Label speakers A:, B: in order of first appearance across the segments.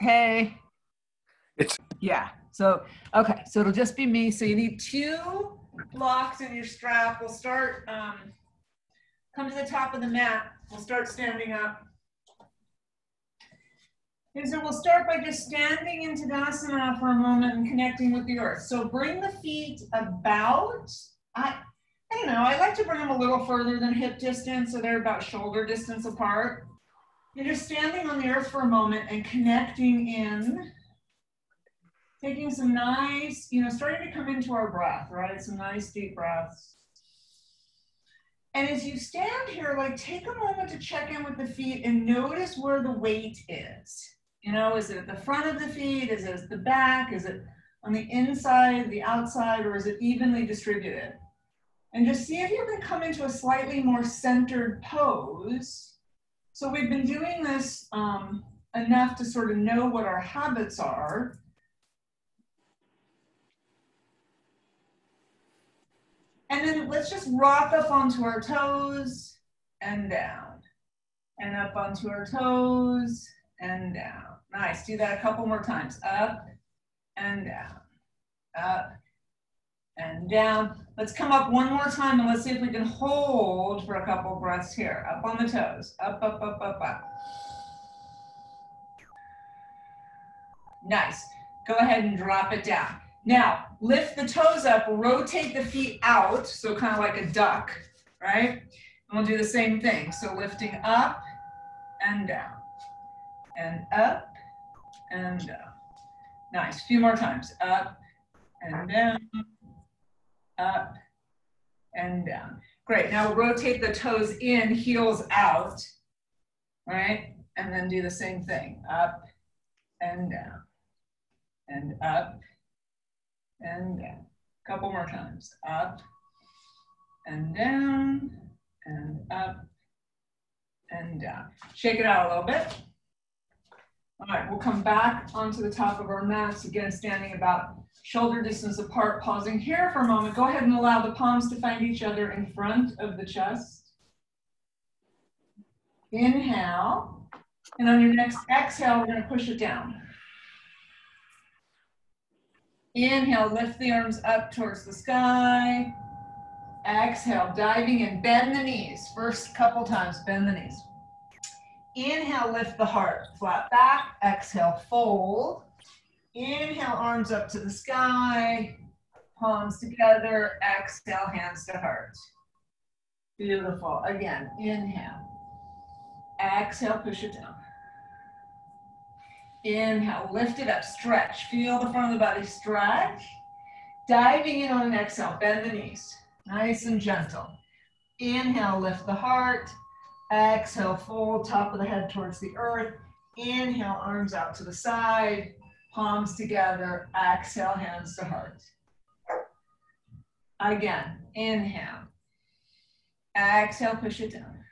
A: Hey.
B: It's
A: Yeah. So, okay. So it'll just be me. So you need 2 blocks in your strap. We'll start, come to the top of the mat. We'll start standing up. And so we'll start by just standing in tadasana for a moment and connecting with the earth. So bring the feet about, I don't know, I like to bring them a little further than hip distance, so they're about shoulder distance apart. You're just standing on the earth for a moment and connecting in, taking some nice, starting to come into our breath, right? Some nice deep breaths. And as you stand here, like take a moment to check in with the feet and notice where the weight is. Is it at the front of the feet? Is it at the back? Is it on the inside, the outside, or is it evenly distributed? And just see if you can come into a slightly more centered pose. So we've been doing this enough to sort of know what our habits are. And then let's just rock up onto our toes and down. And up onto our toes and down. Nice, do that a couple more times. Up and down, up and down. Let's come up one more time and let's see if we can hold for a couple breaths here. Up on the toes, up, up, up, up, up. Nice, go ahead and drop it down. Now, lift the toes up, rotate the feet out, so kind of like a duck, right? And we'll do the same thing. So lifting up and down, and up and down. Nice, a few more times. Up and down, up and down. Great, now we'll rotate the toes in, heels out, right? And then do the same thing. Up and down, and up and down. Couple more times. Up and down, and up and down. Shake it out a little bit. All right, we'll come back onto the top of our mats, again, standing about shoulder distance apart, pausing here for a moment. Go ahead and allow the palms to find each other in front of the chest. Inhale, and on your next exhale, we're gonna push it down. Inhale, lift the arms up towards the sky. Exhale, diving in, bend the knees. First couple times, bend the knees. Inhale, lift the heart, flat back. Exhale, fold. Inhale, arms up to the sky. Palms together. Exhale, hands to heart. Beautiful. Again, inhale. Exhale, push it down. Inhale, lift it up, stretch. Feel the front of the body stretch. Diving in on an exhale, bend the knees. Nice and gentle. Inhale, lift the heart. Exhale, fold, top of the head towards the earth. Inhale, arms out to the side, palms together. Exhale, hands to heart. Again, inhale. Exhale, push it down.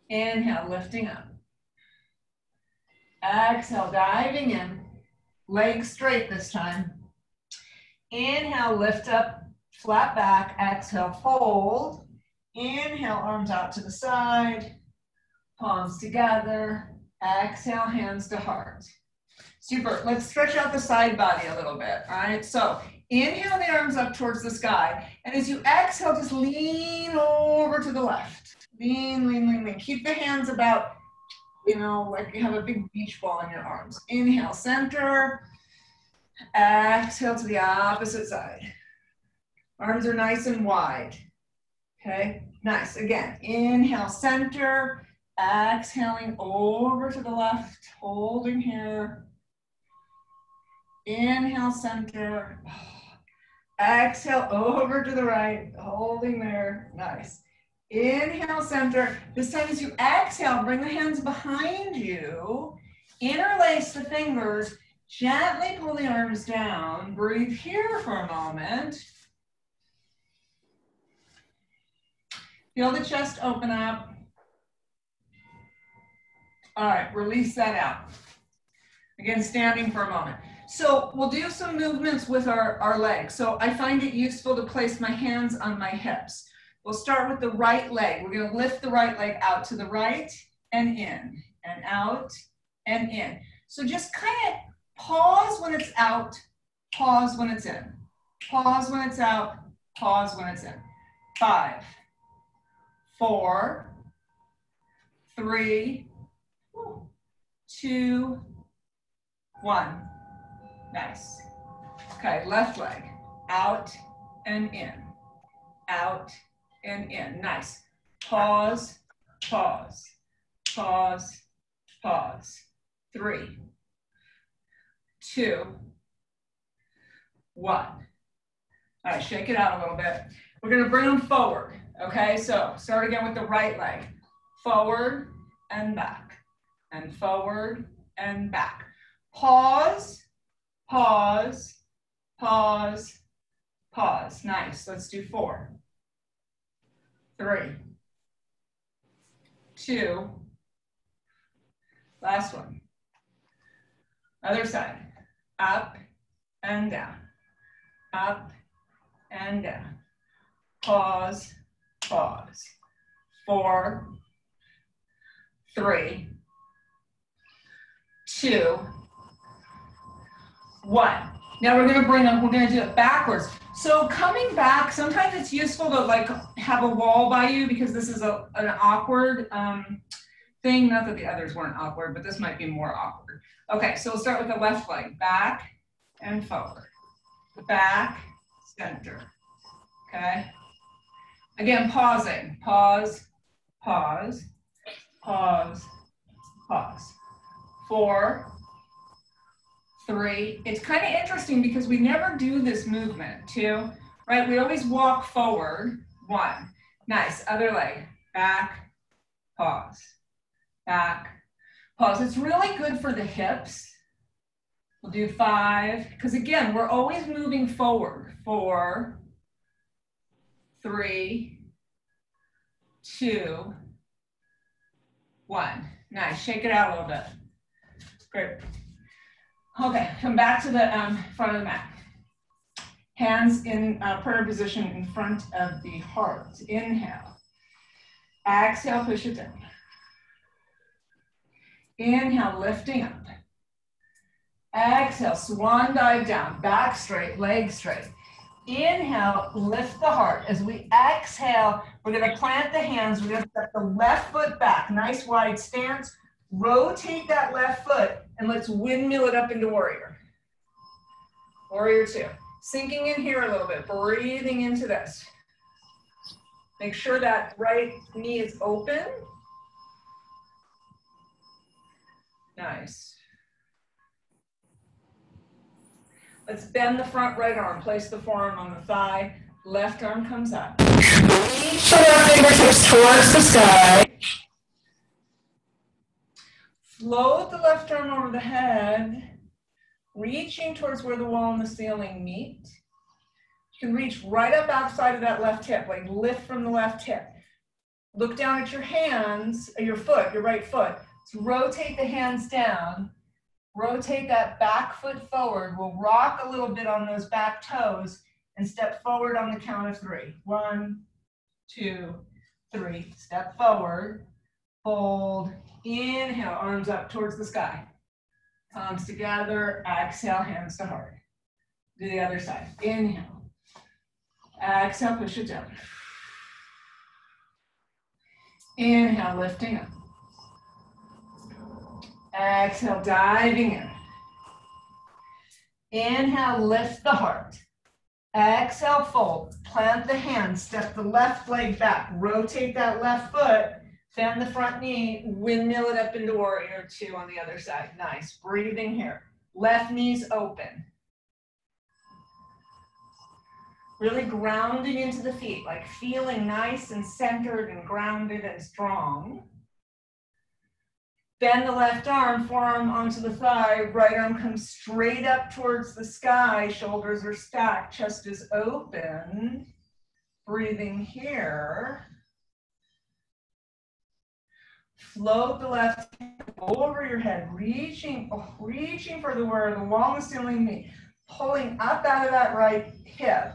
A: Inhale, lifting up. Exhale, diving in. Legs straight this time. Inhale, lift up, flat back. Exhale, fold. Inhale, arms out to the side, palms together. Exhale, hands to heart. Super. Let's stretch out the side body a little bit. All right. So inhale the arms up towards the sky. And as you exhale, just lean over to the left. Lean, lean, lean, lean. Keep the hands about, like you have a big beach ball in your arms. Inhale, center. Exhale to the opposite side. Arms are nice and wide. Okay, nice. Again, inhale, center. Exhaling over to the left, holding here. Inhale, center. Exhale, over to the right, holding there. Nice. Inhale, center. This time as you exhale, bring the hands behind you. Interlace the fingers. Gently pull the arms down. Breathe here for a moment. Feel the chest open up. All right, release that out. Again, standing for a moment. So we'll do some movements with our legs. So I find it useful to place my hands on my hips. We'll start with the right leg. We're gonna lift the right leg out to the right and in and out and in. So just kind of pause when it's out, pause when it's in. Pause when it's out, pause when it's in. 5, 4, 3, 2, 1. Nice. Okay, left leg, out and in, out and in. Nice. Pause, pause, pause, pause. 3, 2, 1. All right, shake it out a little bit. We're gonna bring them forward, okay? So start again with the right leg. Forward and back, and forward and back. Pause, pause, pause, pause. Nice, let's do 4, 3, 2, last one. Other side, up and down, up and down. Pause, pause. 4, 3, 2, 1. Now we're gonna bring them, we're gonna do it backwards. So coming back, sometimes it's useful to like have a wall by you because this is an awkward thing. Not that the others weren't awkward, but this might be more awkward. Okay, so we'll start with the left leg. Back and forward. Back, center. Okay. Again, pausing. Pause, pause, pause, pause. 4, 3. It's kind of interesting because we never do this movement. 2, right? We always walk forward. 1. Nice. Other leg. Back, pause. Back, pause. It's really good for the hips. We'll do 5, because again, we're always moving forward. 4, 3, 2, 1. Nice. Shake it out a little bit. Great. Okay, come back to the front of the mat. Hands in prayer position in front of the heart. Inhale. Exhale, push it down. Inhale, lifting up. Exhale, swan dive down, back straight, legs straight. Inhale, lift the heart. As we exhale, we're gonna plant the hands. We're gonna step the left foot back, nice wide stance. Rotate that left foot and let's windmill it up into warrior. Warrior 2. Sinking in here a little bit, breathing into this. Make sure that right knee is open. Nice. Let's bend the front right arm. Place the forearm on the thigh. Left arm comes up. Reach our fingertips towards the sky. Float the left arm over the head, reaching towards where the wall and the ceiling meet. You can reach right up outside of that left hip, like lift from the left hip. Look down at your hands, your foot, your right foot. So rotate the hands down. Rotate that back foot forward. We'll rock a little bit on those back toes and step forward on the count of 3. 1, 2, 3. Step forward. Hold. Inhale, arms up towards the sky. Palms together. Exhale, hands to heart. Do the other side. Inhale. Exhale, push it down. Inhale, lifting up. Exhale, diving in. Inhale, lift the heart. Exhale, fold. Plant the hands. Step the left leg back. Rotate that left foot. Bend the front knee. Windmill it up into warrior 2 on the other side. Nice. Breathing here. Left knee's open. Really grounding into the feet, like feeling nice and centered and grounded and strong. Bend the left arm, forearm onto the thigh, right arm comes straight up towards the sky, shoulders are stacked, chest is open. Breathing here. Float the left hand over your head, reaching for the where the wall and the ceiling meet, pulling up out of that right hip.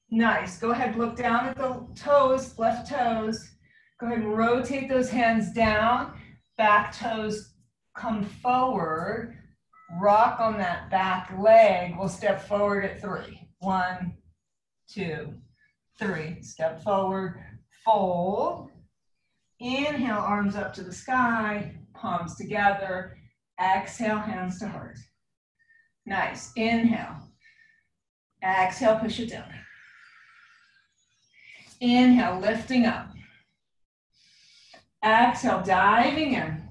A: Nice. Go ahead, look down at the toes, left toes. Go ahead and rotate those hands down. Back toes come forward. Rock on that back leg. We'll step forward at 3. 1, 2, 3. Step forward, fold. Inhale, arms up to the sky, palms together. Exhale, hands to heart. Nice. Inhale. Exhale, push it down. Inhale, lifting up. Exhale, diving in.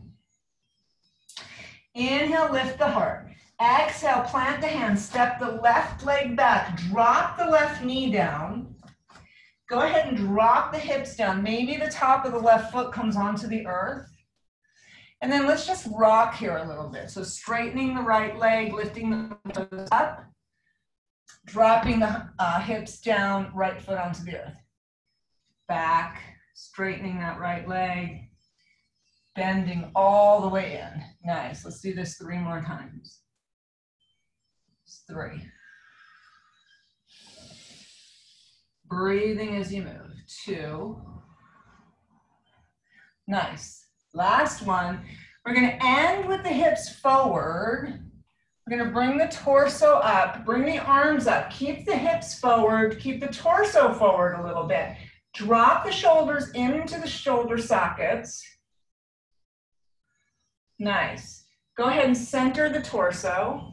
A: Inhale, lift the heart. Exhale, plant the hands, step the left leg back, drop the left knee down. Go ahead and drop the hips down. Maybe the top of the left foot comes onto the earth. And then let's just rock here a little bit. So straightening the right leg, lifting the toes up, dropping the hips down, right foot onto the earth. Back, straightening that right leg, bending all the way in. Nice. Let's do this 3 more times. 3. Breathing as you move. 2. Nice. Last one. We're going to end with the hips forward. We're going to bring the torso up, bring the arms up, keep the hips forward, keep the torso forward a little bit. Drop the shoulders into the shoulder sockets. Nice. Go ahead and center the torso.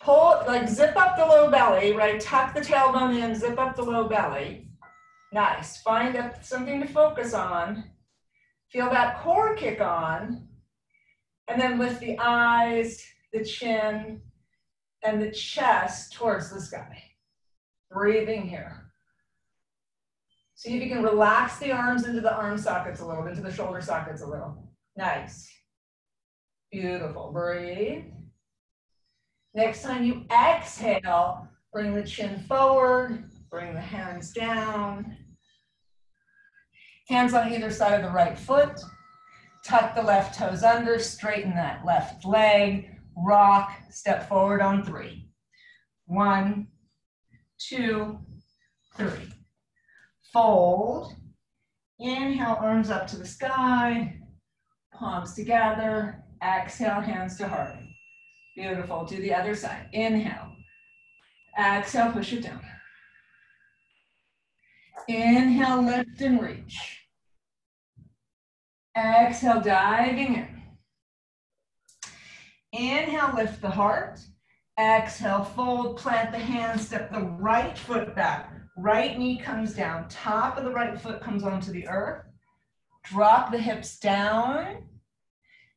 A: Pull, like zip up the low belly, right? Tuck the tailbone in, zip up the low belly. Nice. Find something to focus on. Feel that core kick on. And then lift the eyes, the chin, and the chest towards the sky. Breathing here. See if you can relax the arms into the arm sockets a little, into the shoulder sockets a little. Nice. Beautiful. Breathe. Next time you exhale, bring the chin forward, bring the hands down. Hands on either side of the right foot. Tuck the left toes under, straighten that left leg, rock, step forward on 3. 1, 2, 3. Fold. Inhale, arms up to the sky, palms together. Exhale, hands to heart. Beautiful. Do the other side. Inhale. Exhale, push it down. Inhale, lift and reach. Exhale, diving in. Inhale, lift the heart. Exhale, fold, plant the hands, step the right foot back. Right knee comes down. Top of the right foot comes onto the earth. Drop the hips down.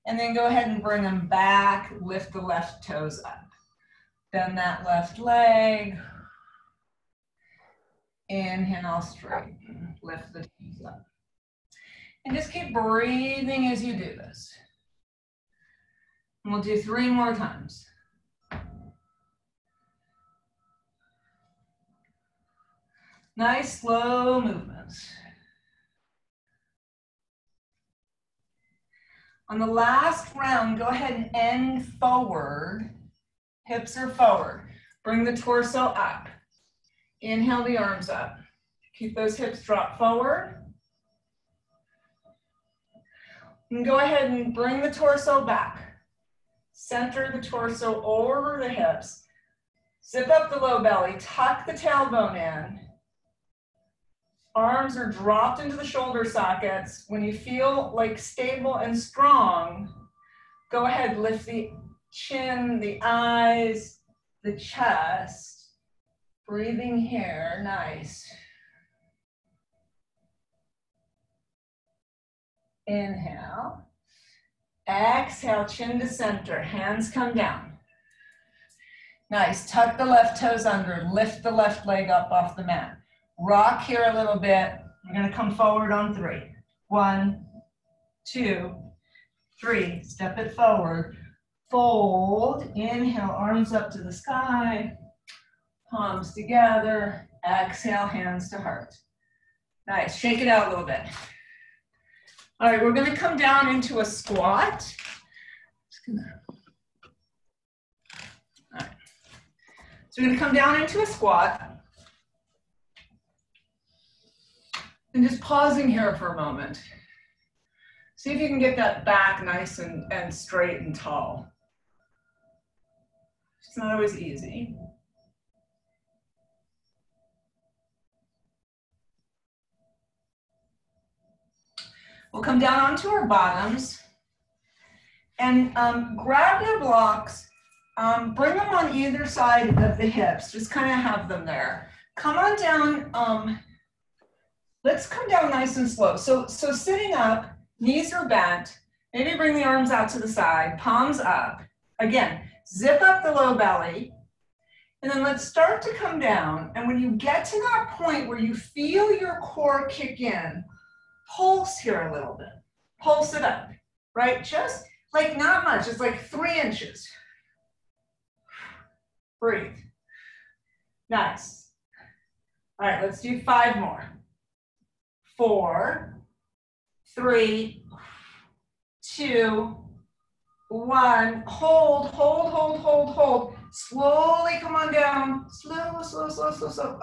A: And then go ahead and bring them back. Lift the left toes up. Bend that left leg. Inhale, straighten. Lift the toes up. And just keep breathing as you do this. And we'll do 3 more times. Nice, slow movements. On the last round, go ahead and end forward. Hips are forward. Bring the torso up. Inhale the arms up. Keep those hips drop forward. And go ahead and bring the torso back. Center the torso over the hips. Zip up the low belly. Tuck the tailbone in. Arms are dropped into the shoulder sockets. When you feel like stable and strong, go ahead, lift the chin, the eyes, the chest. Breathing here, nice. Inhale. Exhale, chin to center, hands come down. Nice, tuck the left toes under, lift the left leg up off the mat. Rock here a little bit. You're gonna come forward on 3. 1, 2, 3. Step it forward. Fold. Inhale, arms up to the sky. Palms together. Exhale, hands to heart. Nice. Shake it out a little bit. All right, we're gonna come down into a squat. All right. So we're gonna come down into a squat. And just pausing here for a moment. See if you can get that back nice and straight and tall. It's not always easy. We'll come down onto our bottoms and grab your blocks, bring them on either side of the hips, just kind of have them there. Come on down, let's come down nice and slow. So sitting up, knees are bent, maybe bring the arms out to the side, palms up. Again, zip up the low belly, and then let's start to come down. And when you get to that point where you feel your core kick in, pulse here a little bit, pulse it up, right? Just like not much, it's like 3 inches. Breathe. Nice. All right, let's do 5 more. 4, 3, 2, 1. Hold, hold, hold, hold, hold. Slowly come on down. Slow, slow, slow, slow, slow.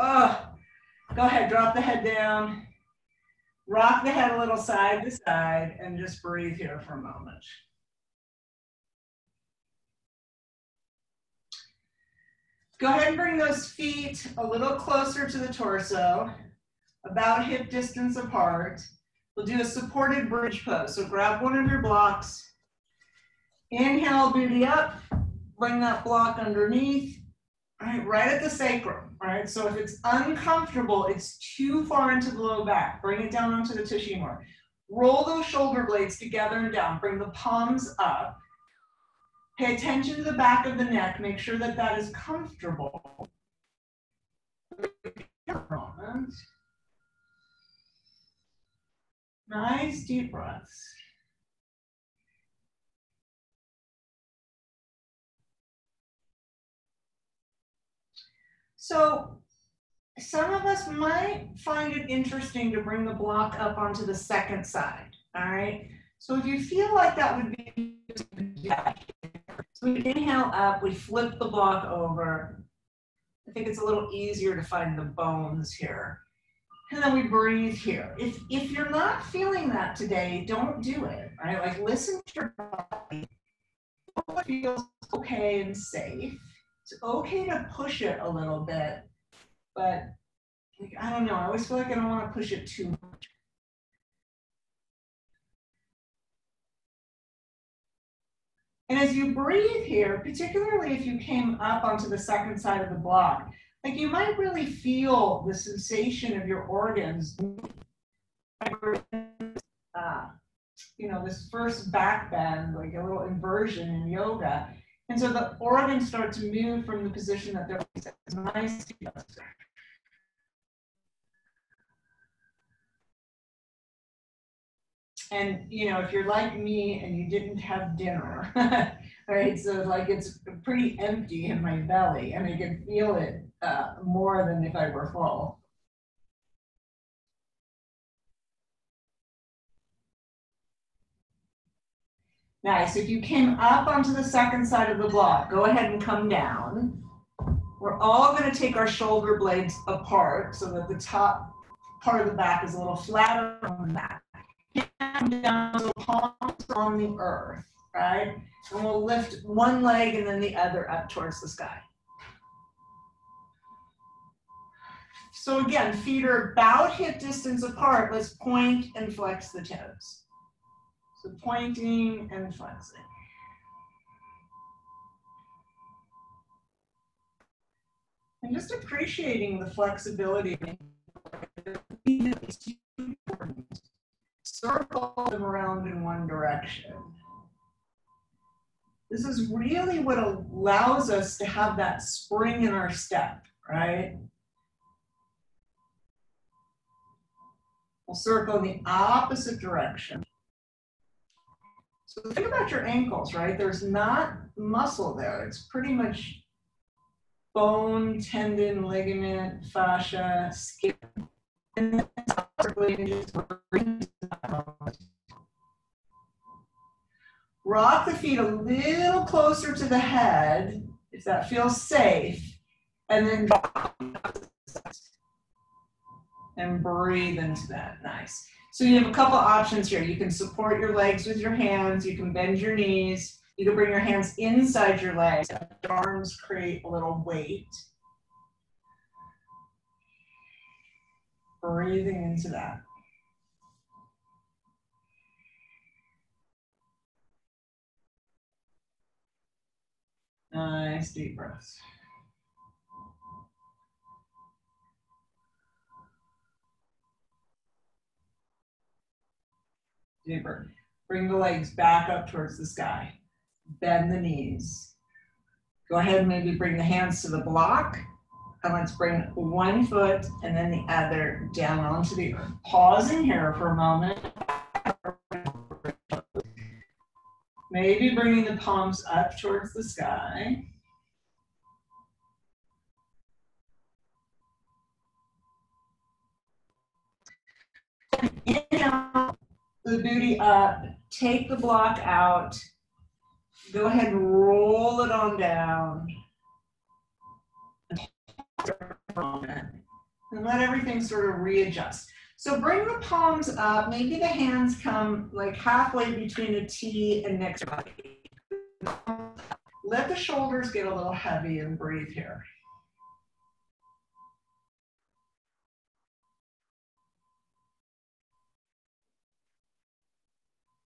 A: Go ahead, drop the head down. Rock the head a little side to side and just breathe here for a moment. Go ahead and bring those feet a little closer to the torso, about hip distance apart. We'll do a supported bridge pose. So grab one of your blocks, inhale, booty up, bring that block underneath, right at the sacrum, right? So if it's uncomfortable, it's too far into the low back, bring it down onto the tushy more. Roll those shoulder blades together and down, bring the palms up. Pay attention to the back of the neck, make sure that that is comfortable. Nice deep breaths. So some of us might find it interesting to bring the block up onto the second side, all right? So if you feel like that would be, so we inhale up, we flip the block over. I think it's a little easier to find the bones here. And then we breathe here. If you're not feeling that today, don't do it, right? Like listen to your body. It feels okay and safe. It's okay to push it a little bit, but like, I don't know, I always feel like I don't want to push it too much. And as you breathe here, particularly if you came up onto the second side of the block, like you might really feel the sensation of your organs, you know, this first back bend, like a little inversion in yoga. And so the organs start to move from the position that they're in. It's nice to go. And, you know, if you're like me and you didn't have dinner, right, so like it's pretty empty in my belly and I can feel it more than if I were full. Nice. If you came up onto the second side of the block, go ahead and come down. We're all going to take our shoulder blades apart so that the top part of the back is a little flatter on the back. Down, so palms on the earth, right? And we'll lift one leg and then the other up towards the sky. So again, feet are about hip distance apart. Let's point and flex the toes. So pointing and flexing. And just appreciating the flexibility. It's important. Circle them around in one direction. This is really what allows us to have that spring in our step, right? We'll circle in the opposite direction. So think about your ankles, right? There's not muscle there. It's pretty much bone, tendon, ligament, fascia, skin. And then rock the feet a little closer to the head, if that feels safe, and then drop and breathe into that. Nice. So you have a couple options here. You can support your legs with your hands. You can bend your knees. You can bring your hands inside your legs. Your arms create a little weight. Breathing into that. Nice deep breaths. Deeper. Bring the legs back up towards the sky. Bend the knees. Go ahead and maybe bring the hands to the block. And let's bring one foot and then the other down onto the earth. Pausing here for a moment. Maybe bringing the palms up towards the sky. Inhale the booty up, take the block out. Go ahead and roll it on down. And let everything sort of readjust. So bring the palms up. Maybe the hands come like halfway between a T and next body. Let the shoulders get a little heavy and breathe here.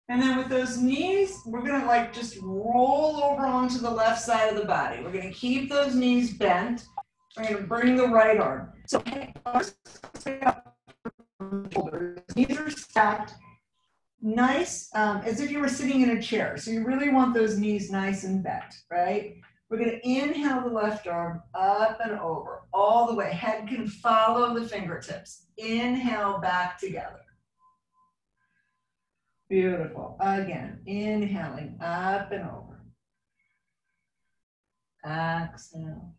A: And then with those knees, we're gonna like just roll over onto the left side of the body. We're gonna keep those knees bent. We're gonna bring the right arm. So knees are stacked, nice, as if you were sitting in a chair. So you really want those knees nice and bent, right? We're gonna inhale the left arm up and over, all the way. Head can follow the fingertips. Inhale back together. Beautiful. Again, inhaling up and over. Exhale.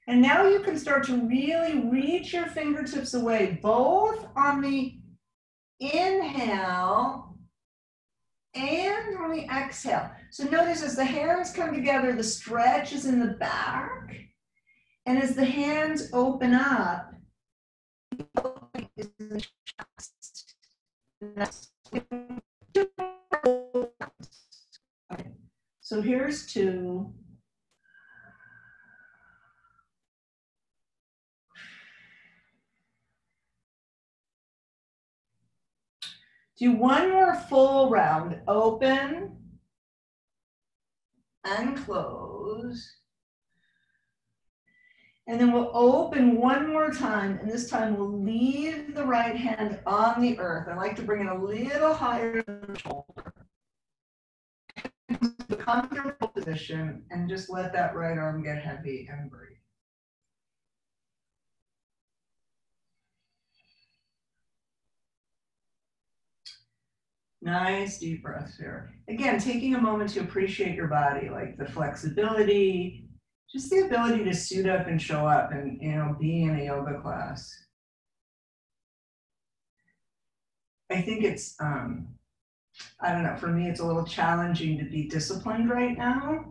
A: And now you can start to really reach your fingertips away, both on the inhale and on the exhale. So notice as the hands come together, the stretch is in the back. And as the hands open up, is in the chest. So here's two. Do one more full round. Open and close. And then we'll open one more time, and this time we'll leave the right hand on the earth. I like to bring it a little higher than the shoulder. The comfortable position, and just let that right arm get heavy and breathe. Nice deep breaths here. Again, taking a moment to appreciate your body, like the flexibility, just the ability to suit up and show up and, you know, be in a yoga class. I think it's, I don't know, for me, it's a little challenging to be disciplined right now.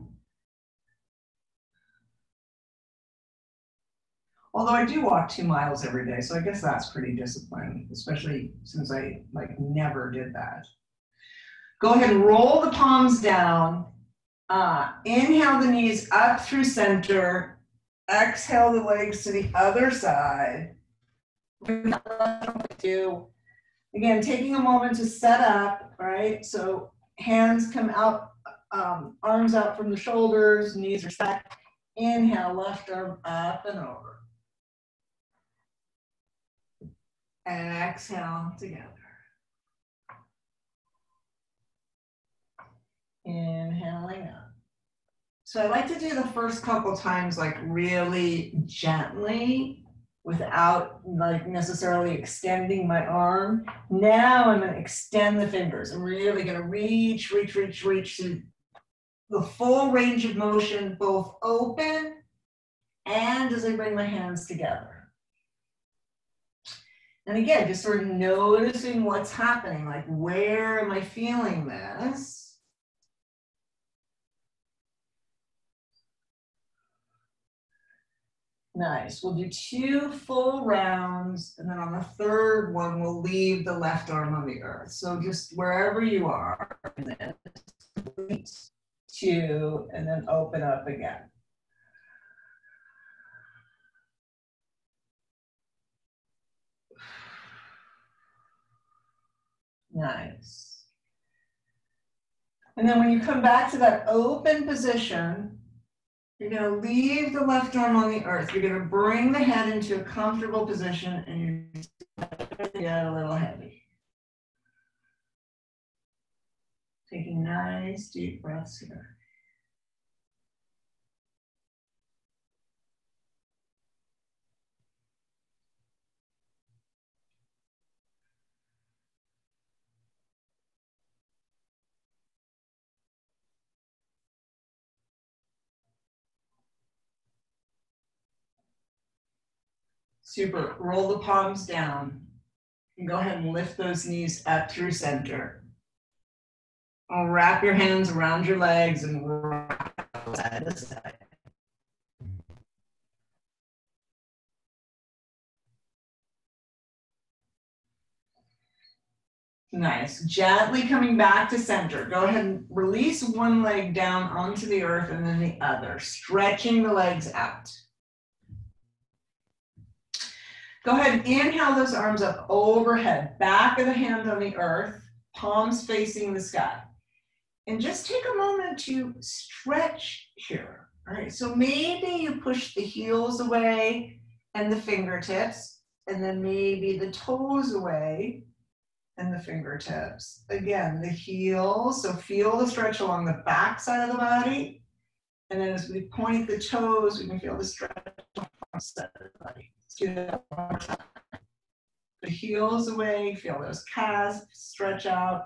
A: Although I do walk 2 miles every day, so I guess that's pretty disciplined, especially since I like never did that. Go ahead and roll the palms down. Inhale the knees up through center. Exhale the legs to the other side. Again, taking a moment to set up, right? So hands come out, arms out from the shoulders, knees are stacked. Inhale, left arm up and over. And exhale together. Inhaling up. So I like to do the first couple times like really gently without like necessarily extending my arm. Now I'm going to extend the fingers. I'm really going to reach to the full range of motion, both open and as I bring my hands together. And again, just sort of noticing what's happening, like where am I feeling this? Nice. We'll do 2 full rounds, and then on the third one, we'll leave the left arm on the earth. So just wherever you are, and then complete 2, and then open up again. Nice. And then when you come back to that open position, you're going to leave the left arm on the earth. You're going to bring the head into a comfortable position, and you're going to get a little heavy. Taking nice deep breaths here. Super. Roll the palms down. And go ahead and lift those knees up through center. I'll wrap your hands around your legs and rock side to side. Nice. Gently coming back to center. Go ahead and release one leg down onto the earth and then the other, stretching the legs out. Go ahead and inhale those arms up overhead, back of the hand on the earth, palms facing the sky. And just take a moment to stretch here. All right, so maybe you push the heels away and the fingertips, and then maybe the toes away and the fingertips. Again, the heels, so feel the stretch along the back side of the body. And then as we point the toes, we can feel the stretch on the front side of the body. Let's do that one more time. The heels away, feel those calves stretch out.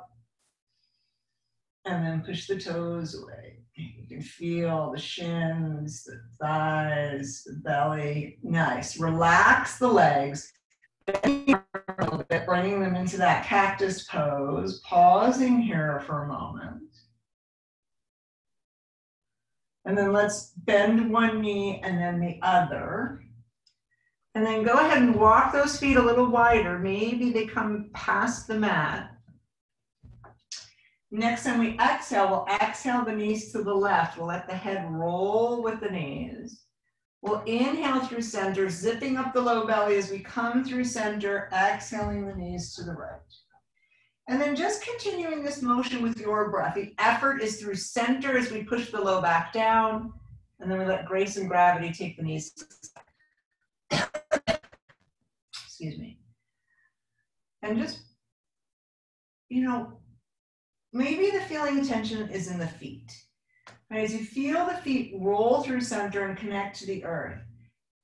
A: And then push the toes away. You can feel the shins, the thighs, the belly. Nice. Relax the legs. A little bit, bringing them into that cactus pose. Pausing here for a moment. And then let's bend one knee and then the other. And then go ahead and walk those feet a little wider. Maybe they come past the mat. Next time we exhale, we'll exhale the knees to the left. We'll let the head roll with the knees. We'll inhale through center, zipping up the low belly as we come through center, exhaling the knees to the right. And then just continuing this motion with your breath. The effort is through center as we push the low back down, and then we let grace and gravity take the knees to the side. Excuse me. And just, maybe the feeling of tension is in the feet. Right, as you feel the feet roll through center and connect to the earth,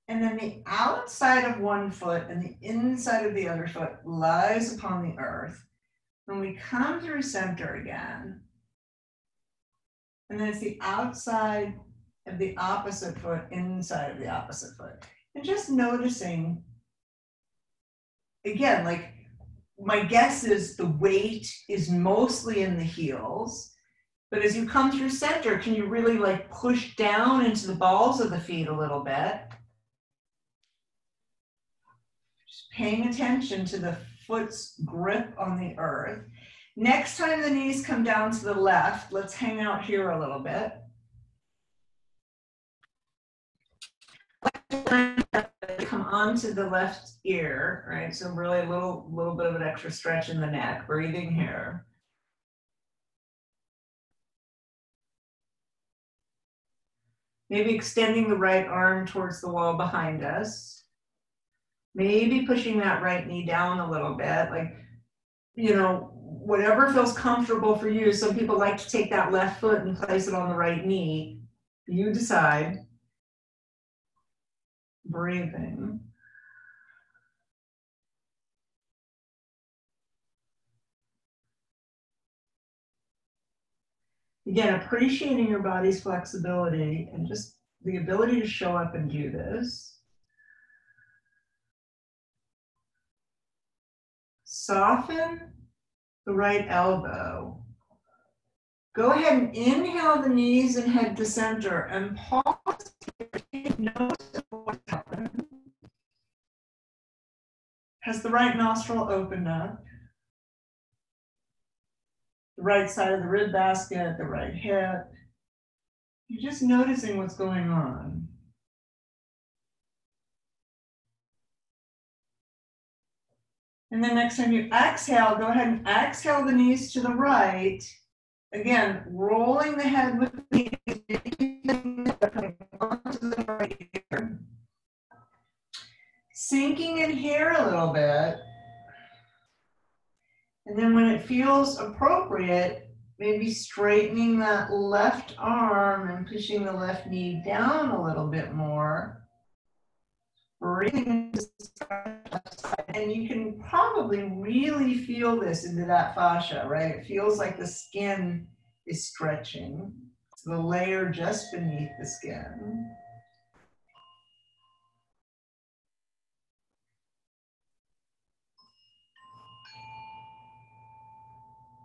A: and then the outside of one foot and the inside of the other foot lies upon the earth. When we come through center again, and then it's the outside of the opposite foot, inside of the opposite foot. And just noticing, again, like my guess is the weight is mostly in the heels, but as you come through center, can you really like push down into the balls of the feet a little bit? Just paying attention to the foot's grip on the earth. Next time the knees come down to the left, let's hang out here a little bit. Come onto the left ear, right? So really a little bit of an extra stretch in the neck, breathing here. Maybe extending the right arm towards the wall behind us. Maybe pushing that right knee down a little bit, like, whatever feels comfortable for you. Some people like to take that left foot and place it on the right knee. You decide. Breathing. Again, appreciating your body's flexibility and just the ability to show up and do this. Soften the right elbow. Go ahead and inhale the knees and head to center and pause here. Take notice of what's happening. Has the right nostril opened up? The right side of the rib basket, the right hip. You're just noticing what's going on. And then next time you exhale, go ahead and exhale the knees to the right. Again, rolling the head with the knees, coming onto the right ear. Sinking in here a little bit. And then when it feels appropriate, maybe straightening that left arm and pushing the left knee down a little bit more. Breathing into the left side. And you can probably really feel this into that fascia, right? It feels like the skin is stretching. It's the layer just beneath the skin.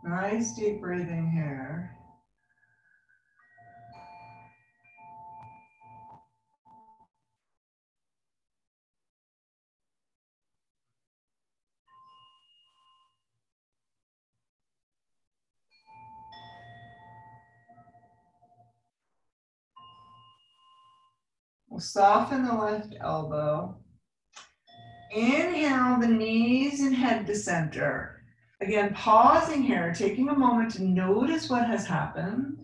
A: Nice deep breathing here. We'll soften the left elbow. Inhale the knees and head to center. Again, pausing here, taking a moment to notice what has happened.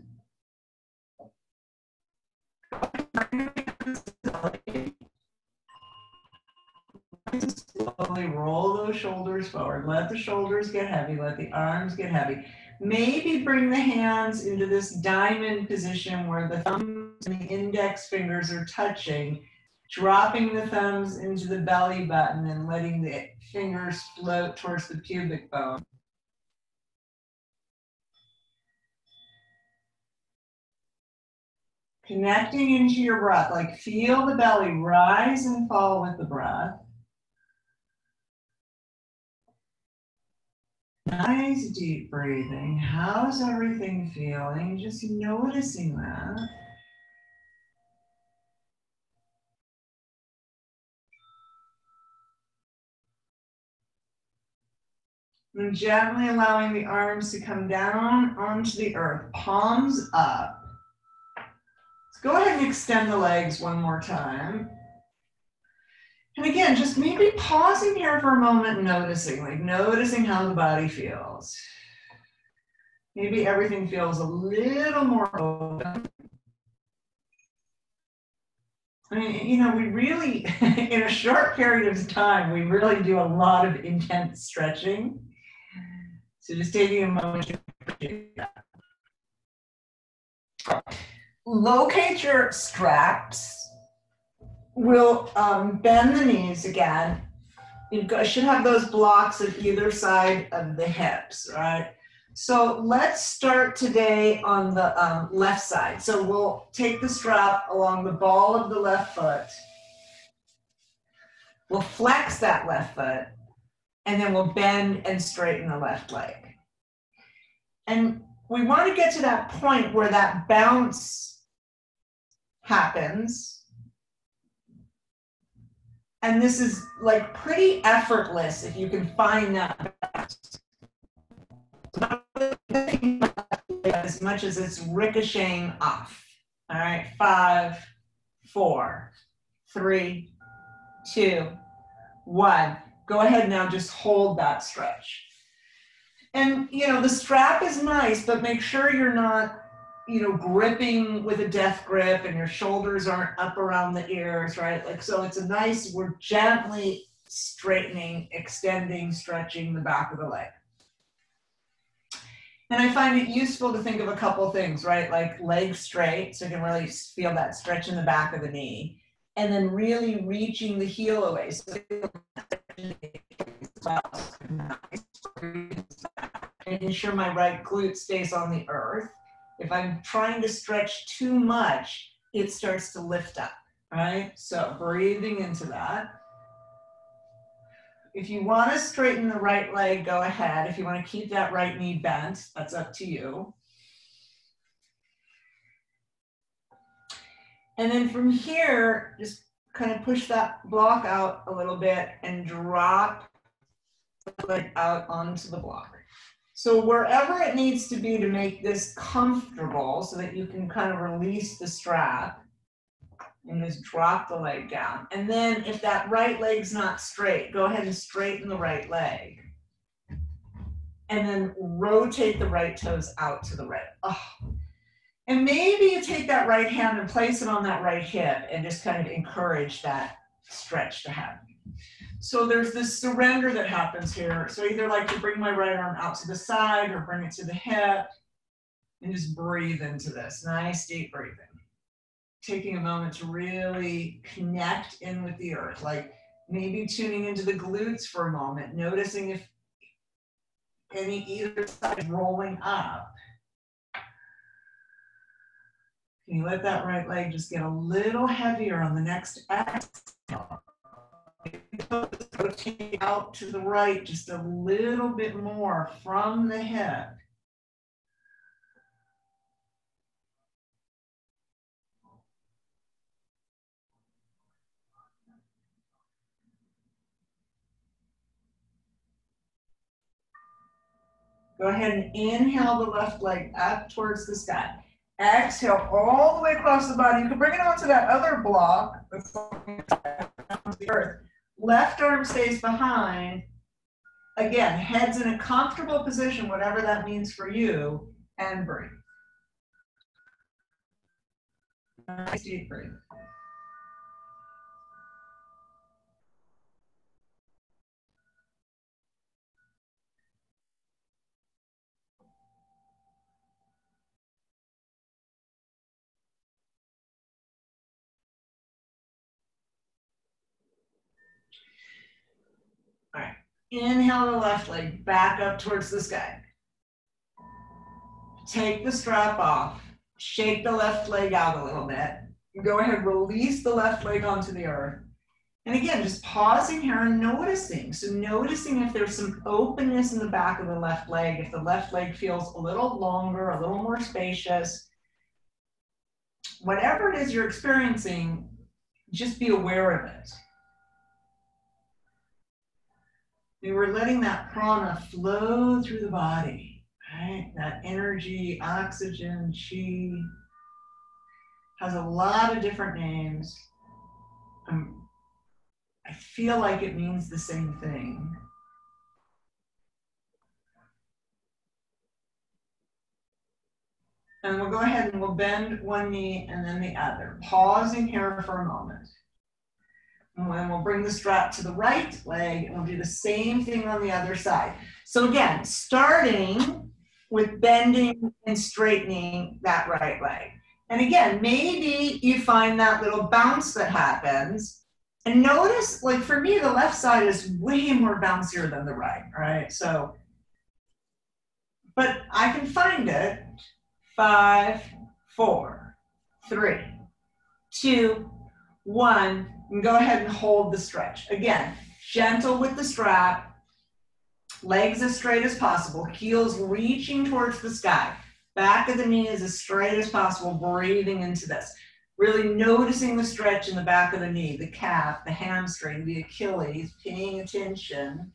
A: Slowly roll those shoulders forward. Let the shoulders get heavy, let the arms get heavy. Maybe bring the hands into this diamond position where the thumbs and the index fingers are touching, dropping the thumbs into the belly button and letting the fingers float towards the pubic bone. Connecting into your breath, like feel the belly rise and fall with the breath. Nice deep breathing. How's everything feeling? Just noticing that. And gently allowing the arms to come down onto the earth, palms up. Let's go ahead and extend the legs one more time. And again, just maybe pausing here for a moment, noticing how the body feels. Maybe everything feels a little more open. I mean, you know, we really, in a short period of time, we really do a lot of intense stretching. So just taking a moment to appreciate that. Locate your straps. We'll bend the knees again. You should have those blocks at either side of the hips, right? So let's start today on the left side. So we'll take the strap along the ball of the left foot. We'll flex that left foot, and then we'll bend and straighten the left leg. And we want to get to that point where that bounce happens. And this is like pretty effortless if you can find that bounce. As much as it's ricocheting off. All right, 5, 4, 3, 2, 1. Go ahead now, just hold that stretch. And you know, the strap is nice, but make sure you're not, you know, gripping with a death grip and your shoulders aren't up around the ears, right? Like, so it's a nice, we're gently straightening, extending, stretching the back of the leg. And I find it useful to think of a couple things, right? Like legs straight, so you can really feel that stretch in the back of the knee. And then really reaching the heel away. So making sure my right glute stays on the earth. If I'm trying to stretch too much, it starts to lift up, right? So breathing into that. If you want to straighten the right leg, go ahead. If you want to keep that right knee bent, that's up to you. And then from here, just kind of push that block out a little bit and drop leg out onto the block. So wherever it needs to be to make this comfortable so that you can kind of release the strap and just drop the leg down. And then if that right leg's not straight, go ahead and straighten the right leg. And then rotate the right toes out to the right. Oh. And maybe you take that right hand and place it on that right hip and just kind of encourage that stretch to happen. So there's this surrender that happens here. So I either like to bring my right arm out to the side or bring it to the hip and just breathe into this. Nice deep breathing. Taking a moment to really connect in with the earth, like maybe tuning into the glutes for a moment, noticing if either side is rolling up. Can you let that right leg just get a little heavier on the next exhale? Rotate out to the right just a little bit more from the hip. Go ahead and inhale the left leg up towards the sky. Exhale all the way across the body. You can bring it onto that other block that's on the earth. Left arm stays behind. Again, head's in a comfortable position, whatever that means for you, and breathe. Nice deep breath. All right, inhale the left leg back up towards the sky. Take the strap off, shake the left leg out a little bit. Go ahead, release the left leg onto the earth. And again, just pausing here and noticing. So noticing if there's some openness in the back of the left leg, if the left leg feels a little longer, a little more spacious. Whatever it is you're experiencing, just be aware of it. We were letting that prana flow through the body, right? That energy, oxygen, chi, has a lot of different names. I feel like it means the same thing. And we'll go ahead and we'll bend one knee and then the other, pausing here for a moment. And then we'll bring the strap to the right leg and we'll do the same thing on the other side. So again, starting with bending and straightening that right leg. And again, maybe you find that little bounce that happens. And notice, like for me, the left side is way more bouncier than the right? So, but I can find it. 5, 4, 3, 2, 1, and go ahead and hold the stretch. Again, gentle with the strap, legs as straight as possible, heels reaching towards the sky, back of the knee is as straight as possible, breathing into this. Really noticing the stretch in the back of the knee, the calf, the hamstring, the Achilles, paying attention,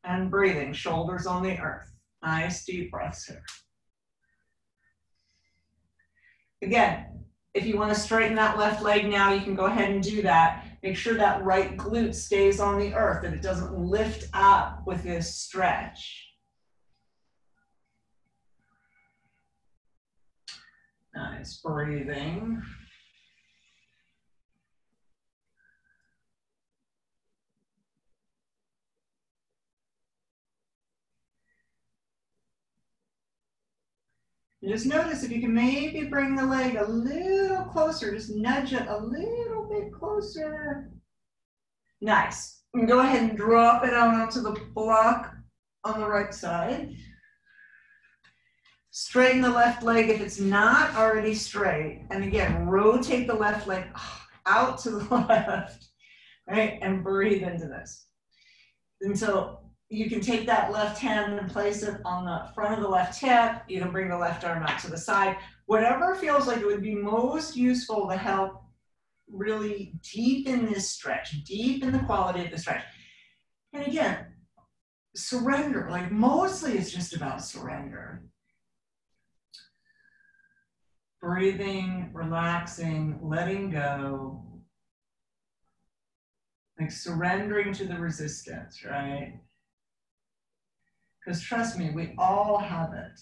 A: and breathing, shoulders on the earth. Nice deep breaths here. Again, if you want to straighten that left leg now, you can go ahead and do that. Make sure that right glute stays on the earth, that it doesn't lift up with this stretch. Nice breathing. And just notice if you can maybe bring the leg a little closer, just nudge it a little bit closer. Nice. And go ahead and drop it out onto the block on the right side. Straighten the left leg if it's not already straight. And again, rotate the left leg out to the left, right? And breathe into this. And so you can take that left hand and place it on the front of the left hip. You can bring the left arm out to the side. Whatever feels like it would be most useful to help really deepen this stretch, deepen the quality of the stretch. And again, surrender. Like mostly it's just about surrender. Breathing, relaxing, letting go. Like surrendering to the resistance, right? Because trust me, we all have it.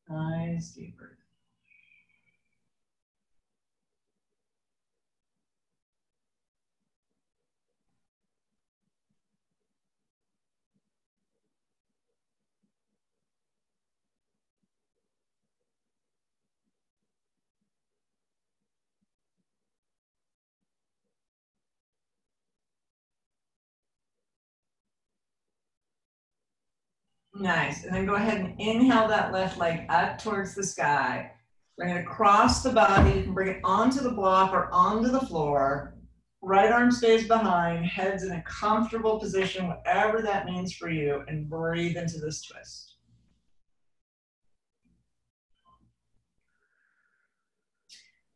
A: Nice, deep breath. Nice. And then go ahead and inhale that left leg up towards the sky. Bring it across the body. You can bring it onto the block or onto the floor. Right arm stays behind, head's in a comfortable position, whatever that means for you, and breathe into this twist.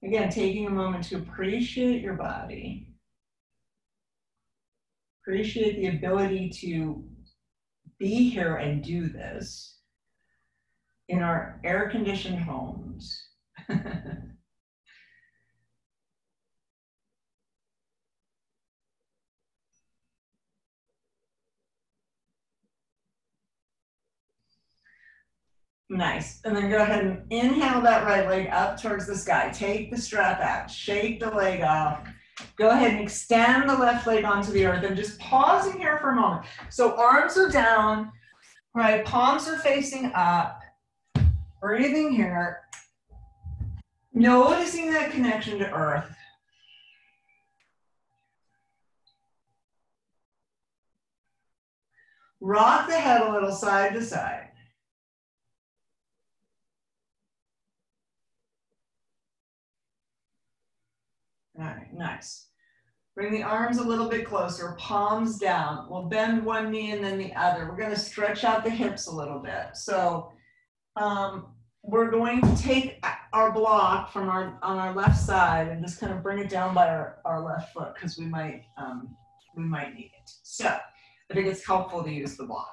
A: Again, taking a moment to appreciate your body. Appreciate the ability to be here and do this in our air-conditioned homes. Nice. And then go ahead and inhale that right leg up towards the sky. Take the strap out, shake the leg off. Go ahead and extend the left leg onto the earth and just pausing here for a moment. So arms are down, right? Palms are facing up. Breathing here. Noticing that connection to earth. Rock the head a little side to side. All right, nice. Bring the arms a little bit closer, palms down. We'll bend one knee and then the other. We're going to stretch out the hips a little bit. So we're going to take our block from on our left side and just kind of bring it down by our left foot because we might need it. So I think it's helpful to use the block.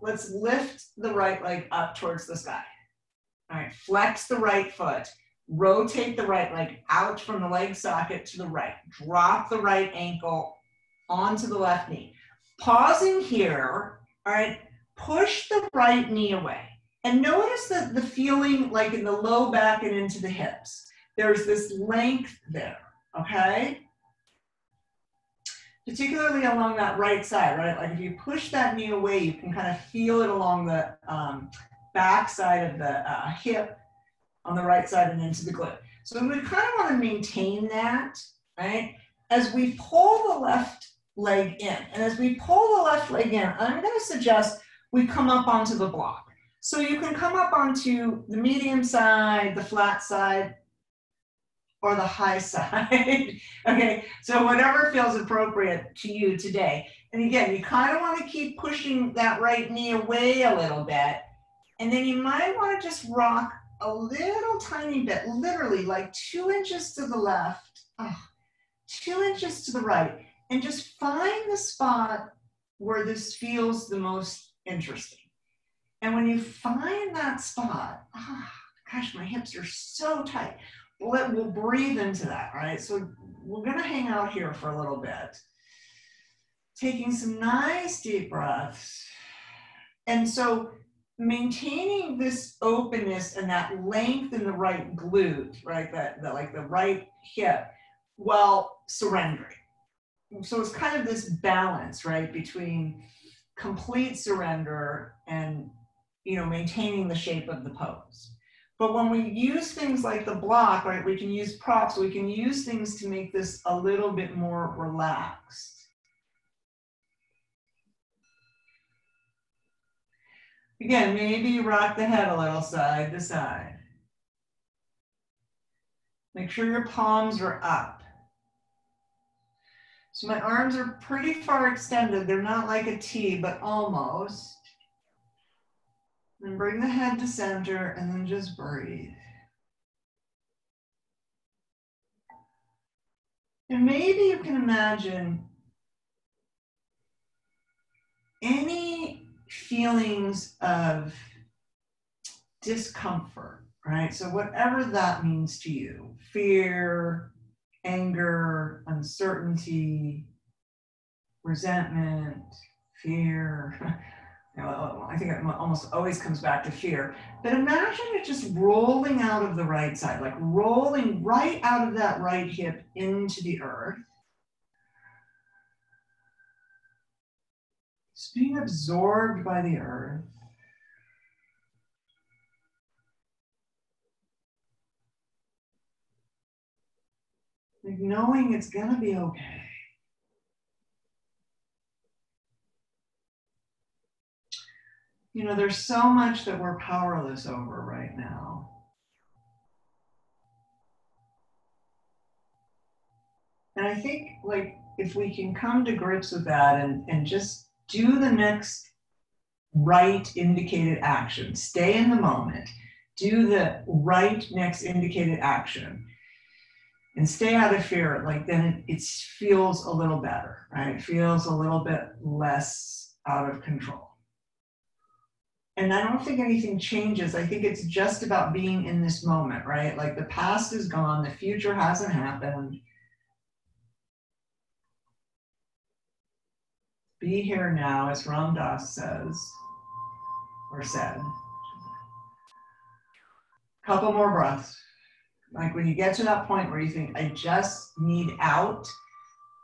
A: Let's lift the right leg up towards the sky. All right, flex the right foot. Rotate the right leg out from the leg socket to the right. Drop the right ankle onto the left knee. Pausing here, all right, push the right knee away. And notice that the feeling like in the low back and into the hips. There's this length there, okay? Particularly along that right side, right? Like if you push that knee away, you can kind of feel it along the back side of the hip on the right side and into the glute. So we kind of want to maintain that, right? As we pull the left leg in, and as we pull the left leg in, I'm going to suggest we come up onto the block. So you can come up onto the medium side, the flat side, or the high side. Okay, so whatever feels appropriate to you today. And again, you kind of want to keep pushing that right knee away a little bit. And then you might want to just rock a little tiny bit, literally like 2 inches to the left, 2 inches to the right, and just find the spot where this feels the most interesting. And when you find that spot, gosh, my hips are so tight. We'll breathe into that, right? So we're gonna hang out here for a little bit. Taking some nice deep breaths. And so maintaining this openness and that length in the right glute, right? That like the right hip, while surrendering. So it's kind of this balance, right, between complete surrender and, you know, maintaining the shape of the pose. But when we use things like the block, right, we can use props, we can use things to make this a little bit more relaxed. Again, maybe rock the head a little side to side. Make sure your palms are up. So my arms are pretty far extended. They're not like a T, but almost. And bring the head to center and then just breathe.
B: And maybe you can imagine any feelings of discomfort, right? So whatever that means to you, fear, anger, uncertainty, resentment, fear. I think it almost always comes back to fear. But imagine it just rolling out of the right side, like rolling right out of that right hip into the earth. Just being absorbed by the earth. Like knowing it's gonna be okay. You know, there's so much that we're powerless over right now. And I think, like, if we can come to grips with that and just do the next right indicated action, stay in the moment, do the right next indicated action, and stay out of fear, like then it feels a little better, right? It feels a little bit less out of control. And I don't think anything changes. I think it's just about being in this moment, right? Like the past is gone, the future hasn't happened. Be here now, as Ram Dass says, or said. Couple more breaths. Like when you get to that point where you think, I just need out,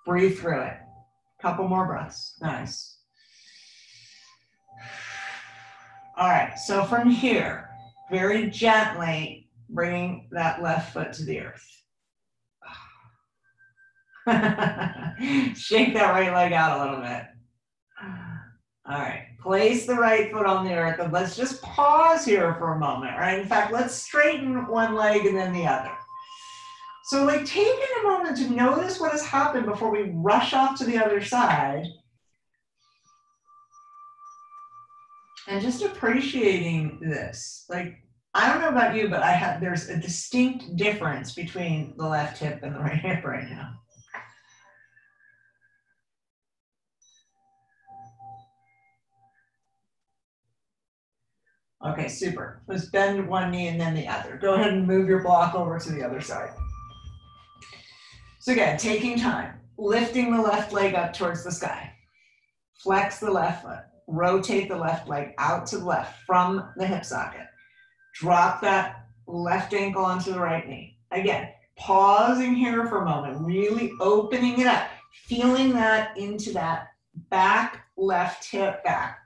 B: breathe through it. Couple more breaths. Nice. All right, so from here, very gently bringing that left foot to the earth. Shake that right leg out a little bit. All right, place the right foot on the earth, and let's just pause here for a moment, right? In fact, let's straighten one leg and then the other. So like taking a moment to notice what has happened before we rush off to the other side. And just appreciating this. Like, I don't know about you, but there's a distinct difference between the left hip and the right hip right now. Okay, super. Let's bend one knee and then the other. Go ahead and move your block over to the other side. So again, taking time, lifting the left leg up towards the sky. Flex the left foot. Rotate the left leg out to the left from the hip socket. Drop that left ankle onto the right knee. Again, pausing here for a moment, really opening it up, feeling that into that back left hip, back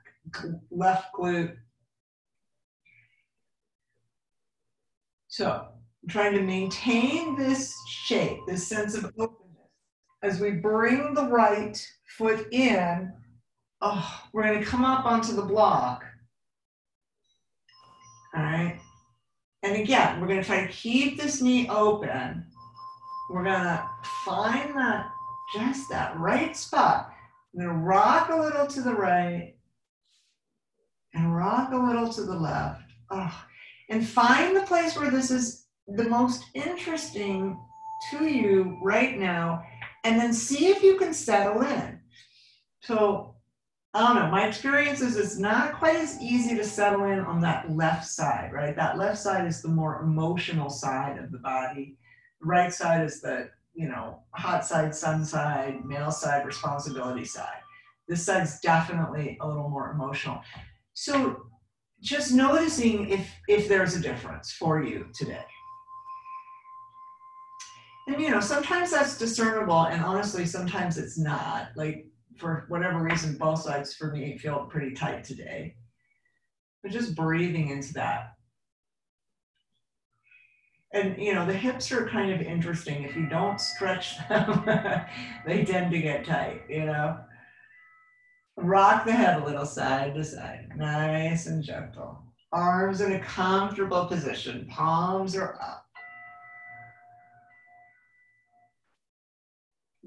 B: left glute. So I'm trying to maintain this shape, this sense of openness. As we bring the right foot in, we're going to come up onto the block. All right. And again, we're going to try to keep this knee open. We're going to find just that right spot. I'm going to rock a little to the right and rock a little to the left. And find the place where this is the most interesting to you right now. And then see if you can settle in. So, I don't know, my experience is it's not quite as easy to settle in on that left side, right? That left side is the more emotional side of the body. The right side is the, hot side, sun side, male side, responsibility side. This side's definitely a little more emotional. So just noticing if there's a difference for you today. And, sometimes that's discernible, and honestly, sometimes it's not. Like, for whatever reason, both sides for me feel pretty tight today. But just breathing into that. And, the hips are kind of interesting. If you don't stretch them, they tend to get tight, Rock the head a little side to side, nice and gentle. Arms in a comfortable position, palms are up.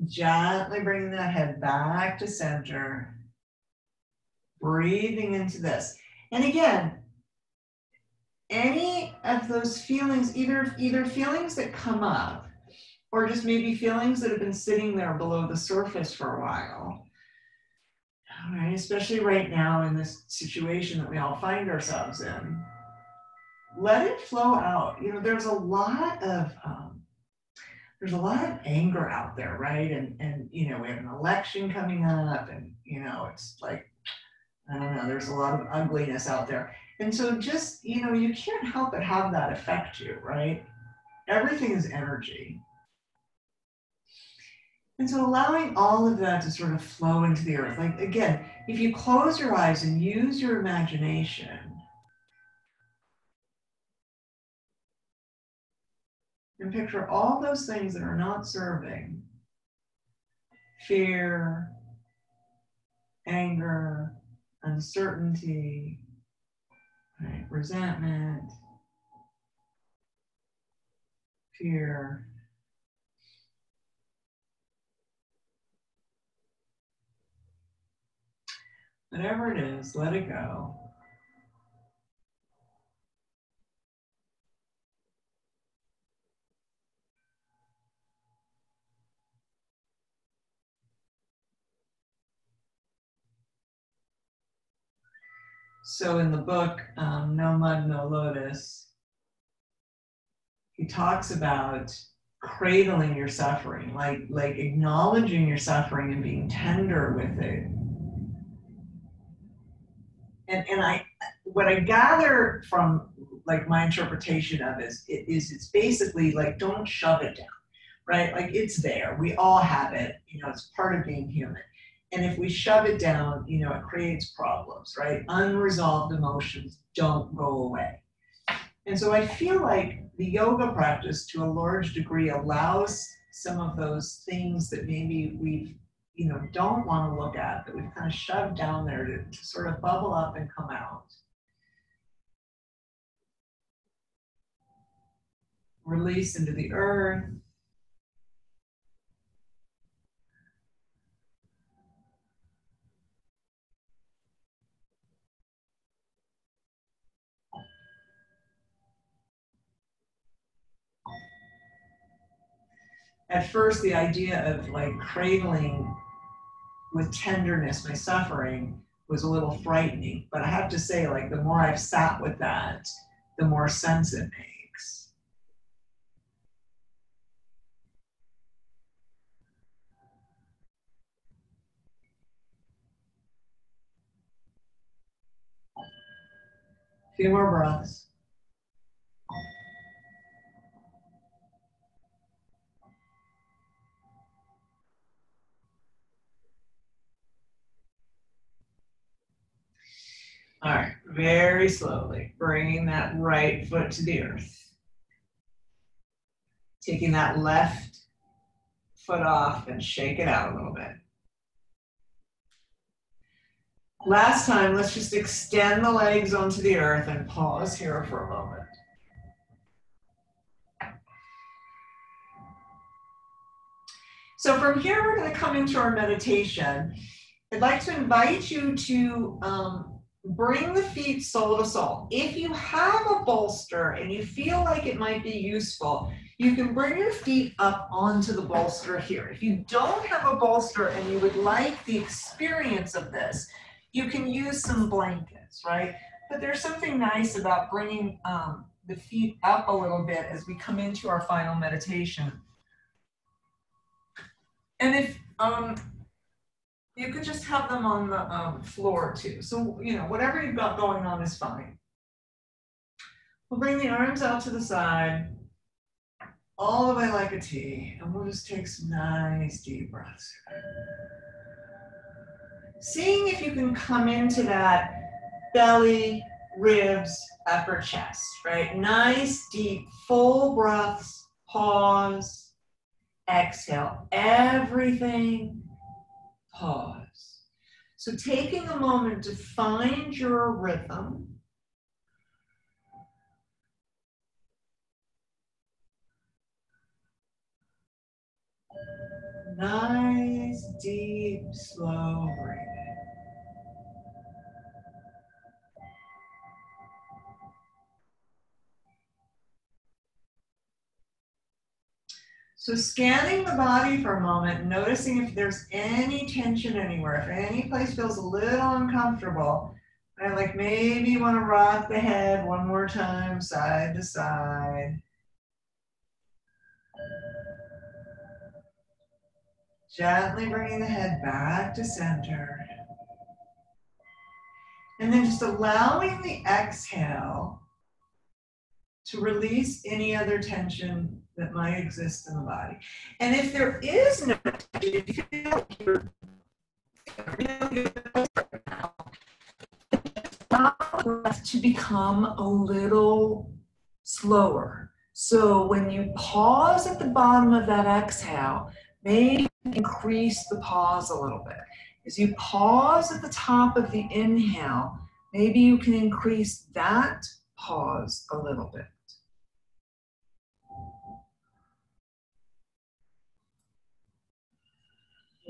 B: Gently bringing that head back to center. Breathing into this. And again, any of those feelings, either feelings that come up or just maybe feelings that have been sitting there below the surface for a while. All right, especially right now in this situation that we all find ourselves in. Let it flow out. You know, there's a lot of anger out there, right? And you know, we have an election coming up, and you know, it's like, I don't know, there's a lot of ugliness out there. And so just, you know, you can't help but have that affect you, right? Everything is energy. And so allowing all of that to sort of flow into the earth. Like, again, if you close your eyes and use your imagination, and picture all those things that are not serving: fear, anger, uncertainty, right? Resentment, fear. Whatever it is, let it go. So in the book, No Mud, No Lotus, he talks about cradling your suffering, like acknowledging your suffering and being tender with it. And what I gather from like my interpretation of it's basically like, don't shove it down, right? Like, it's there. We all have it. You know, it's part of being human. And if we shove it down, you know, it creates problems, right? Unresolved emotions don't go away. And so I feel like the yoga practice, to a large degree, allows some of those things that maybe we've, you know, don't want to look at, that we've kind of shoved down there to sort of bubble up and come out. Release into the earth. At first, the idea of like cradling with tenderness my suffering was a little frightening, but I have to say, like, the more I've sat with that, the more sense it makes. A few more breaths. All right, very slowly, bringing that right foot to the earth. Taking that left foot off and shake it out a little bit. Last time, let's just extend the legs onto the earth and pause here for a moment. So from here, we're going to come into our meditation. I'd like to invite you to bring the feet sole to sole. If you have a bolster and you feel like it might be useful, you can bring your feet up onto the bolster here. If you don't have a bolster and you would like the experience of this, you can use some blankets, right? But there's something nice about bringing the feet up a little bit as we come into our final meditation. And if you could just have them on the floor too. So, you know, whatever you've got going on is fine. We'll bring the arms out to the side, all the way like a T, and we'll just take some nice deep breaths. Seeing if you can come into that belly, ribs, upper chest, right? Nice, deep, full breaths, pause. Exhale, everything, pause. So taking a moment to find your rhythm. Nice, deep, slow breathing. So scanning the body for a moment, noticing if there's any tension anywhere, if any place feels a little uncomfortable, and like maybe you want to rock the head one more time, side to side. Gently bringing the head back to center. And then just allowing the exhale to release any other tension that might exist in the body. And if there is no tension, if you feel like you're really good right now, allow the breath to become a little slower. So when you pause at the bottom of that exhale, maybe increase the pause a little bit. As you pause at the top of the inhale, maybe you can increase that pause a little bit.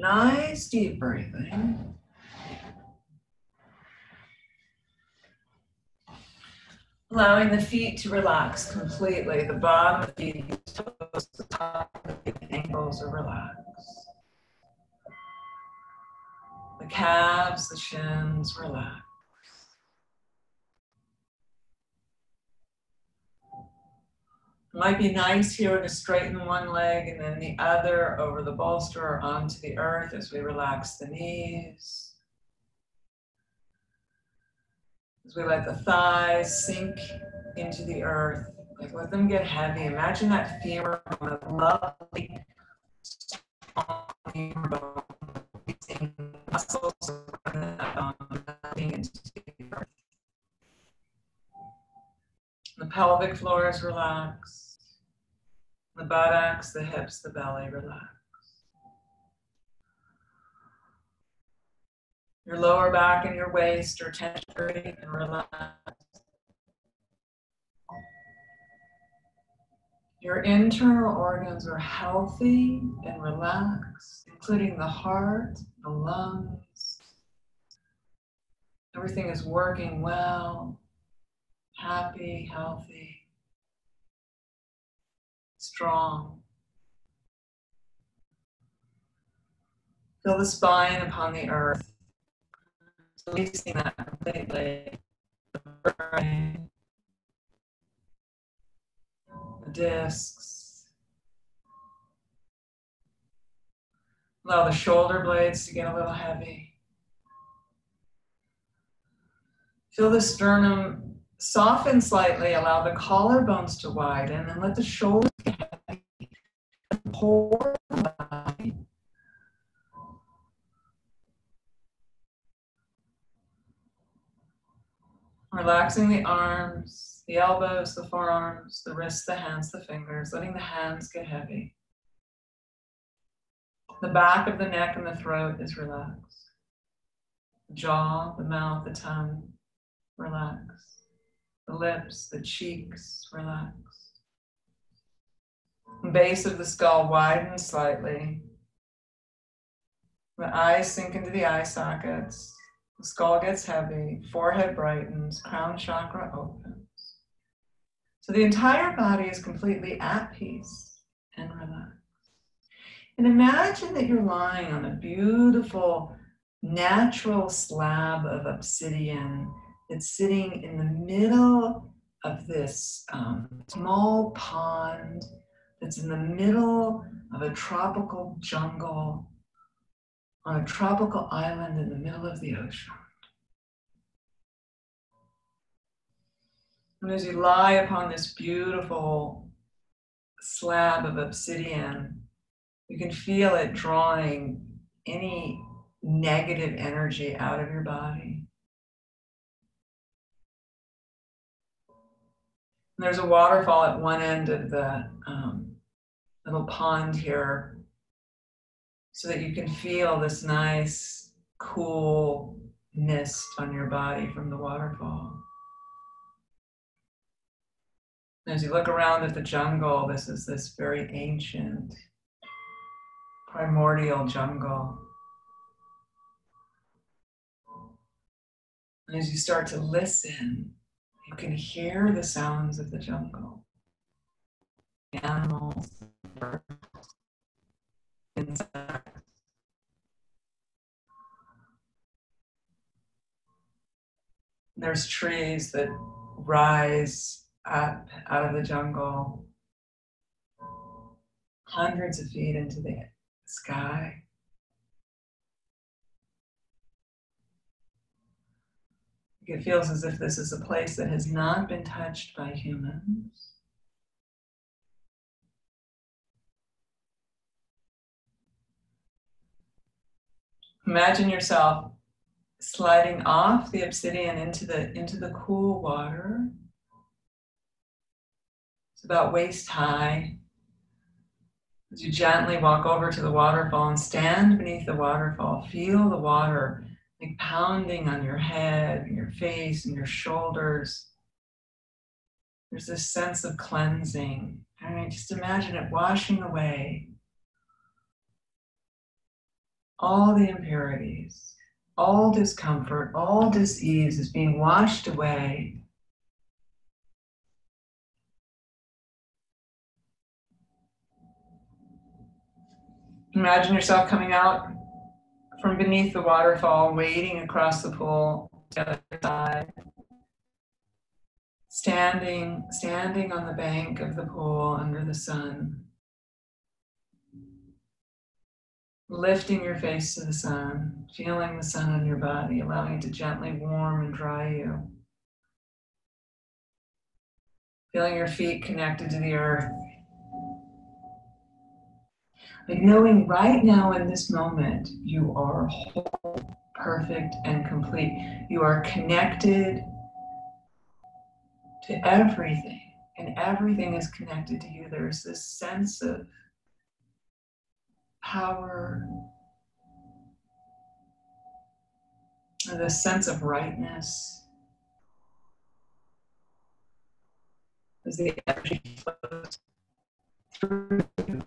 B: Nice deep breathing. Allowing the feet to relax completely. The bottom of the feet, the toes, the top of the ankles are relaxed. The calves, the shins, relax. It might be nice here to straighten one leg and then the other over the bolster or onto the earth as we relax the knees. As we let the thighs sink into the earth, like let them get heavy. Imagine that femur bone, a lovely, strong femur bone, muscles around that bone, melting into the earth. The pelvic floor is relaxed. The buttocks, the hips, the belly, relax. Your lower back and your waist are tension-free and relaxed. Your internal organs are healthy and relaxed, including the heart, the lungs. Everything is working well, happy, healthy, strong. Feel the spine upon the earth, releasing that completely. The brain, the discs. Allow the shoulder blades to get a little heavy. Feel the sternum soften slightly, allow the collarbones to widen, and let the shoulders get heavy. Pour the body. Relaxing the arms, the elbows, the forearms, the wrists, the hands, the fingers, letting the hands get heavy. The back of the neck and the throat is relaxed. The jaw, the mouth, the tongue, relax. The lips, the cheeks, relax. The base of the skull widens slightly. The eyes sink into the eye sockets. The skull gets heavy, forehead brightens, crown chakra opens. So the entire body is completely at peace and relaxed. And imagine that you're lying on a beautiful natural slab of obsidian that's sitting in the middle of this small pond that's in the middle of a tropical jungle on a tropical island in the middle of the ocean. And as you lie upon this beautiful slab of obsidian, you can feel it drawing any negative energy out of your body. And there's a waterfall at one end of the little pond here, so that you can feel this nice, cool mist on your body from the waterfall. And as you look around at the jungle, this is this very ancient, primordial jungle. And as you start to listen, you can hear the sounds of the jungle.
A: animals, insects. There's trees that rise up out of the jungle, hundreds of feet into the sky. It feels as if this is a place that has not been touched by humans. Imagine yourself sliding off the obsidian into the cool water. It's about waist high. As you gently walk over to the waterfall and stand beneath the waterfall, feel the water like pounding on your head, and your face, and your shoulders. There's this sense of cleansing. All right, just imagine it washing away all the impurities, all discomfort, all dis-ease is being washed away. Imagine yourself coming out from beneath the waterfall, wading across the pool to the other side. Standing on the bank of the pool under the sun. Lifting your face to the sun, feeling the sun on your body, allowing it to gently warm and dry you. Feeling your feet connected to the earth. Like knowing right now in this moment, you are whole, perfect, and complete. You are connected to everything, and everything is connected to you. There's this sense of power, and this sense of rightness as the energy flows through you.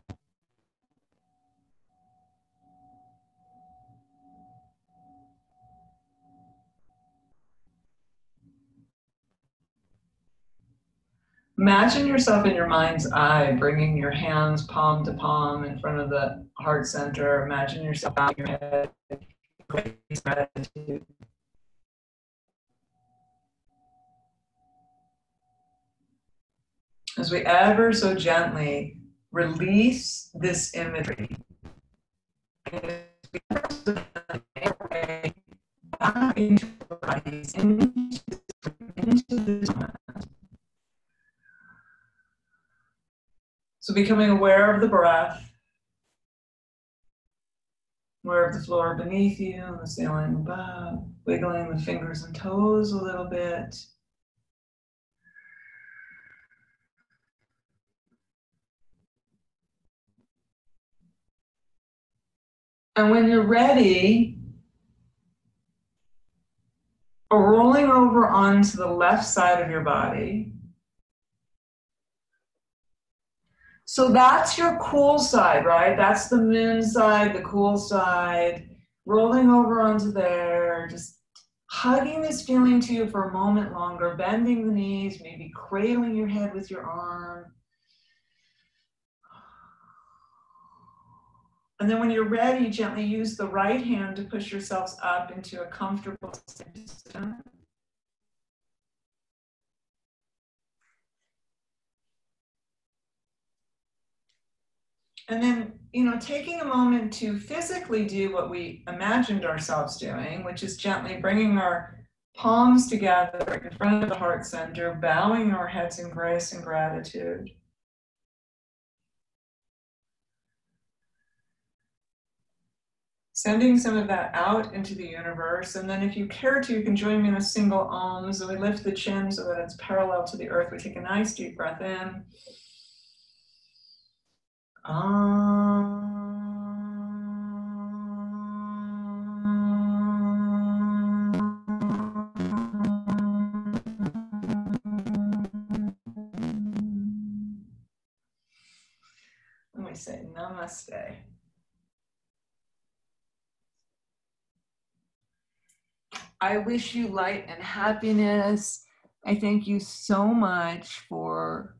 A: Imagine yourself in your mind's eye, bringing your hands palm to palm in front of the heart center. Imagine yourself bowing your head, great gratitude. As we ever so gently release this imagery, back into the bodies, into this moment. So becoming aware of the breath, aware of the floor beneath you and the ceiling above, wiggling the fingers and toes a little bit. And when you're ready, rolling over onto the left side of your body. So that's your cool side, right? That's the moon side, the cool side. Rolling over onto there, just hugging this feeling to you for a moment longer, bending the knees, maybe cradling your head with your arm. And then when you're ready, gently use the right hand to push yourselves up into a comfortable position. And then, taking a moment to physically do what we imagined ourselves doing, which is gently bringing our palms together in front of the heart center, bowing our heads in grace and gratitude. Sending some of that out into the universe. And then if you care to, you can join me in a single Om. So we lift the chin so that it's parallel to the earth. We take a nice deep breath in. Let me say namaste. I wish you light and happiness. I thank you so much for